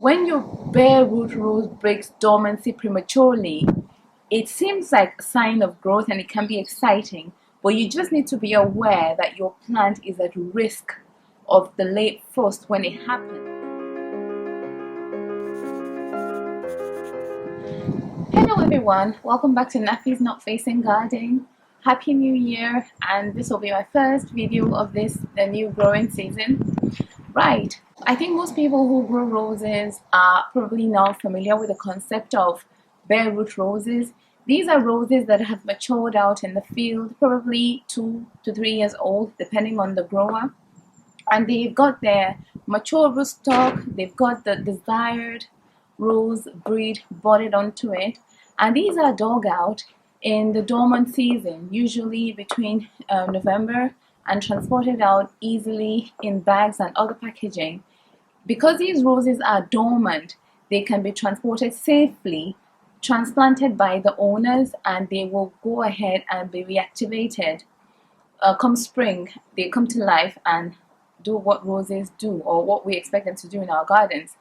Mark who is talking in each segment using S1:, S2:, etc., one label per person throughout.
S1: When your bare root rose breaks dormancy prematurely, it seems like a sign of growth and it can be exciting, but you just need to be aware that your plant is at risk of the late frost when it happens. Hello everyone, welcome back to Nafi's Not Facing Garden. Happy New Year, and this will be my first video of the new growing season. Right, I think most people who grow roses are probably now familiar with the concept of bare root roses. These are roses that have matured out in the field, probably 2 to 3 years old, depending on the grower. And they've got their mature rootstock, they've got the desired rose breed budded onto it. And these are dug out in the dormant season, usually between November, and transported out easily in bags and other packaging. Because these roses are dormant, they can be transported safely, transplanted by the owners, and they will go ahead and be reactivated. Come spring, they come to life and do what roses do, or what we expect them to do in our gardens.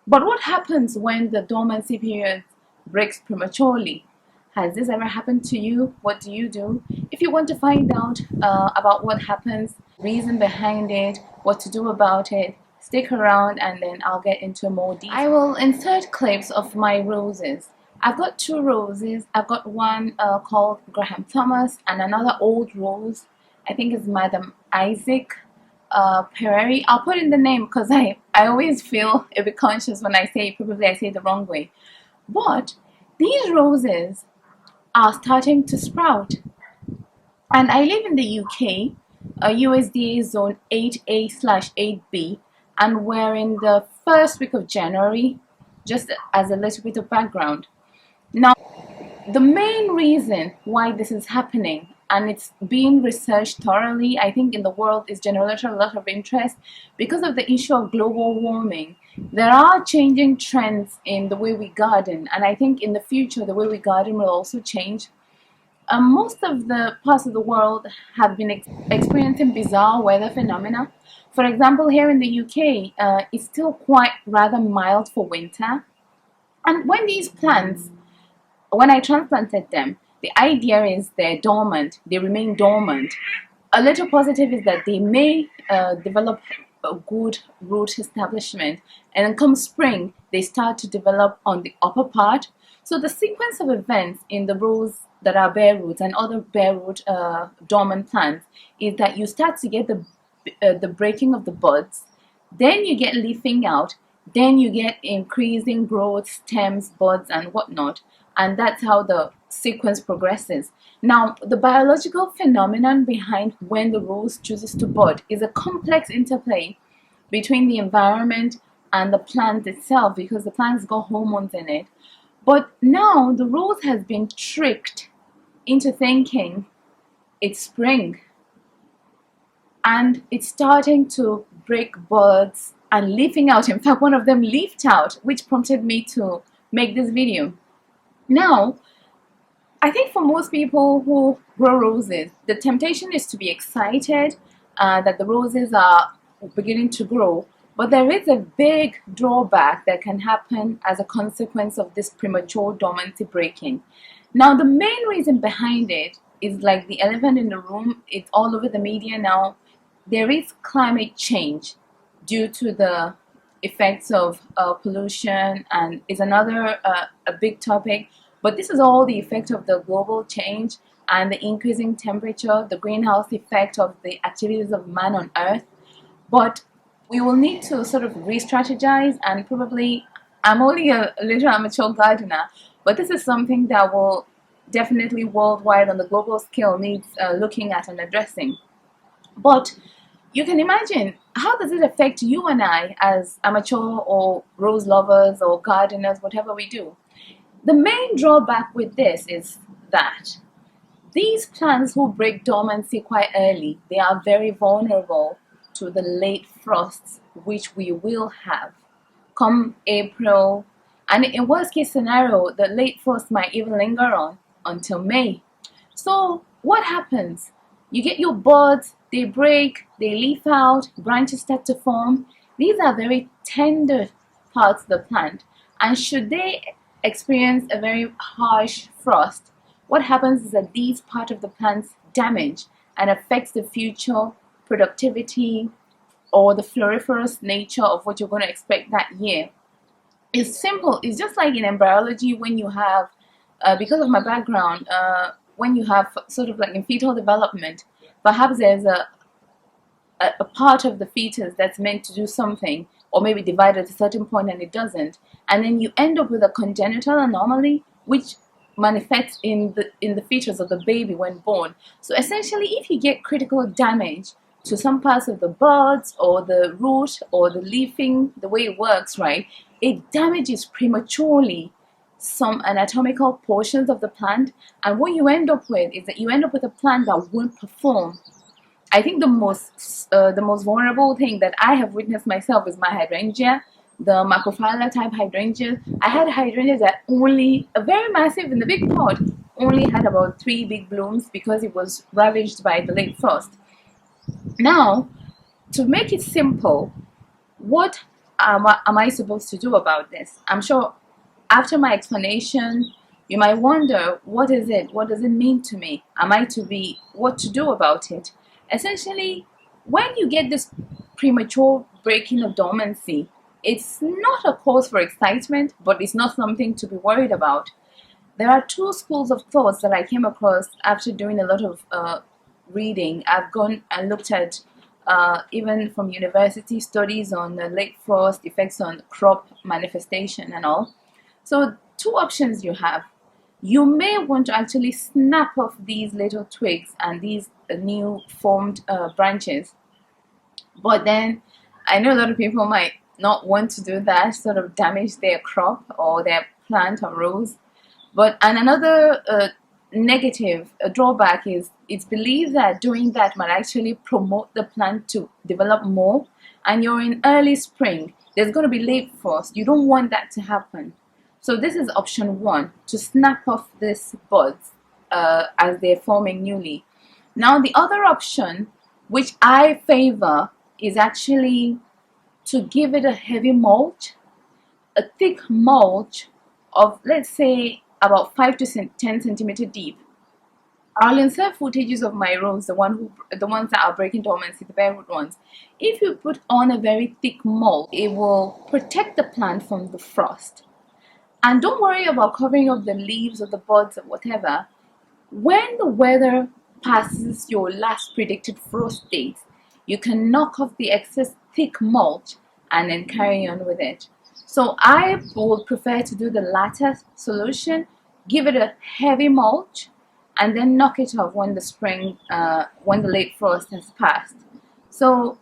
S1: But what happens when the dormancy period breaks prematurely? Has this ever happened to you? What do you do? If you want to find out about what happens, reason behind it, what to do about it, stick around and then I'll get into more detail. I will insert clips of my roses. I've got 2 roses. I've got one called Graham Thomas and another old rose. I think it's Madam Isaac Pereri. I'll put in the name because I always feel a bit conscious when I say it. Probably I say it the wrong way. But these roses are starting to sprout. And I live in the UK, USDA zone 8A/8B, and we're in the first week of January, just as a little bit of background. Now, the main reason why this is happening, and it's being researched thoroughly, I think in the world is generating a lot of interest because of the issue of global warming. There are changing trends in the way we garden, and I think in the future the way we garden will also change. Most of the parts of the world have been experiencing bizarre weather phenomena. For example, here in the UK, it's still quite rather mild for winter. And when these plants, when I transplanted them, the idea is they're dormant, they remain dormant. A little positive is that they may develop a good root establishment, and then come spring they start to develop on the upper part. So the sequence of events in the rows that are bare roots and other bare root dormant plants is that you start to get the breaking of the buds, then you get leafing out, then you get increasing growth, stems, buds and whatnot, and that's how the sequence progresses. Now, the biological phenomenon behind when the rose chooses to bud is a complex interplay between the environment and the plant itself, because the plant's got hormones in it. But now the rose has been tricked into thinking it's spring, and it's starting to break buds and leafing out. In fact, one of them leafed out, which prompted me to make this video. Now, I think for most people who grow roses, the temptation is to be excited that the roses are beginning to grow, but there is a big drawback that can happen as a consequence of this premature dormancy breaking. Now, the main reason behind it is like the elephant in the room. It's all over the media now. There is climate change due to the effects of pollution, and is another a big topic. But this is all the effect of the global change and the increasing temperature, the greenhouse effect of the activities of man on Earth. But we will need to sort of re-strategize, and probably, I'm only a little amateur gardener, but this is something that will definitely worldwide on the global scale needs looking at and addressing. But you can imagine, how does it affect you and I as amateur or rose lovers or gardeners, whatever we do? The main drawback with this is that these plants who break dormancy quite early, they are very vulnerable to the late frosts, which we will have come April, and in worst case scenario, the late frost might even linger on until May. So what happens? You get your buds, they break, they leaf out, branches start to form. These are very tender parts of the plant. And should they experience a very harsh frost, what happens is that these parts of the plants damage and affects the future productivity or the floriferous nature of what you're going to expect that year. It's simple. It's just like in embryology when you have, because of my background, when you have sort of like in fetal development, perhaps there's a part of the fetus that's meant to do something, or maybe divide at a certain point and it doesn't, and then you end up with a congenital anomaly which manifests in the fetus of the baby when born. So essentially, if you get critical damage to some parts of the buds or the root or the leafing, the way it works, right, it damages prematurely some anatomical portions of the plant, and what you end up with is that you end up with a plant that won't perform. I think the most vulnerable thing that I have witnessed myself is my hydrangea, the macrophylla type hydrangea. I had hydrangeas that only, a very massive in the big pot, only had about 3 big blooms because it was ravaged by the late frost. Now, to make it simple, what am I supposed to do about this? I'm sure after my explanation, you might wonder, what is it? What does it mean to me? What to do about it? Essentially, when you get this premature breaking of dormancy, it's not a cause for excitement, but it's not something to be worried about. There are 2 schools of thoughts that I came across after doing a lot of reading. I've gone and looked at even from university studies on the late frost effects on crop manifestation and all. So 2 options you have. You may want to actually snap off these little twigs and these new formed branches, but then I know a lot of people might not want to do that, sort of damage their crop or their plant or rose. And another negative drawback is it's believed that doing that might actually promote the plant to develop more, and you're in early spring, there's going to be late frost. You don't want that to happen. So this is option 1, to snap off these buds as they're forming newly. Now the other option, which I favor, is actually to give it a heavy mulch, a thick mulch of, let's say, about 5 to 10 centimeter deep. I'll insert footages of my rose, the ones that are breaking dormancy, the bareroot ones. If you put on a very thick mulch, it will protect the plant from the frost. And don't worry about covering up the leaves or the buds or whatever. When the weather passes your last predicted frost date, you can knock off the excess thick mulch and then carry on with it. So I would prefer to do the latter solution, give it a heavy mulch, and then knock it off when when the late frost has passed. So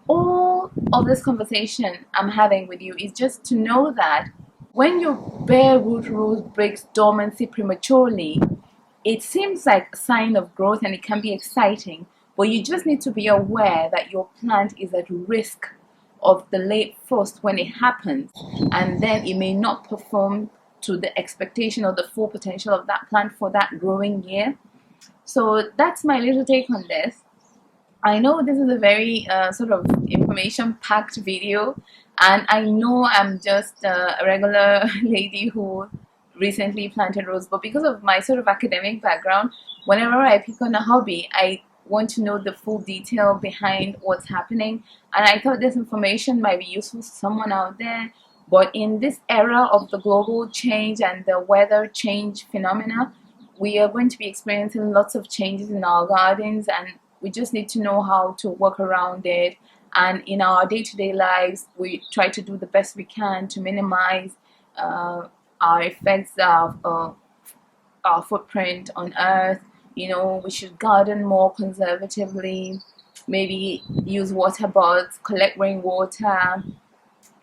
S1: all of this conversation I'm having with you is just to know that when your bare root rose breaks dormancy prematurely, it seems like a sign of growth and it can be exciting, but you just need to be aware that your plant is at risk of the late frost when it happens, and then it may not perform to the expectation or the full potential of that plant for that growing year. So that's my little take on this. I know this is a very sort of information-packed video, and I know I'm just a regular lady who recently planted rose, but because of my sort of academic background, whenever I pick on a hobby, I want to know the full detail behind what's happening, and I thought this information might be useful to someone out there. But in this era of the global change and the weather change phenomena, we are going to be experiencing lots of changes in our gardens, and we just need to know how to work around it. And in our day-to-day lives, we try to do the best we can to minimize our effects of our footprint on earth. You know, we should garden more conservatively, maybe use water bots, collect rainwater,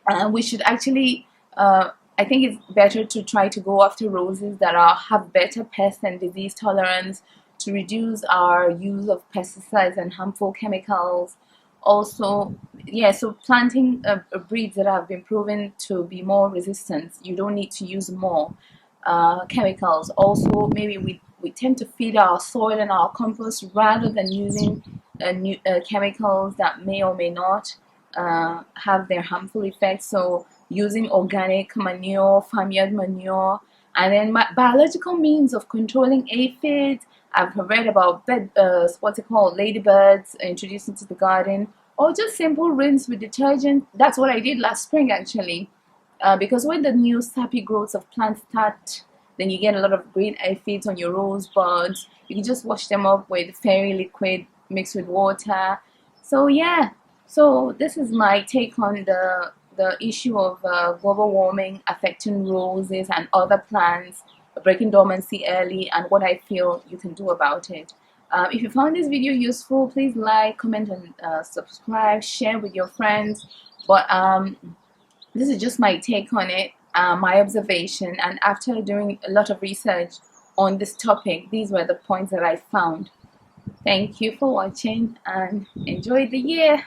S1: and we should actually I think it's better to try to go after roses that have better pest and disease tolerance, to reduce our use of pesticides and harmful chemicals. Also, yeah, so planting breeds that have been proven to be more resistant. You don't need to use more chemicals. Also, maybe we tend to feed our soil and our compost rather than using chemicals that may or may not have their harmful effects. So using organic manure, farmyard manure, and then biological means of controlling aphids. I've read about what's it called, ladybirds introduced into the garden, or just simple rinse with detergent. That's what I did last spring actually, because when the new sappy growths of plants start, then you get a lot of green aphids on your rose buds. You can just wash them up with fairy liquid mixed with water. So yeah, so this is my take on the issue of global warming affecting roses and other plants, breaking dormancy early, and what I feel you can do about it. If you found this video useful, please like, comment, and subscribe, share with your friends. But this is just my take on it, my observation, and after doing a lot of research on this topic, these were the points that I found. Thank you for watching and enjoy the year.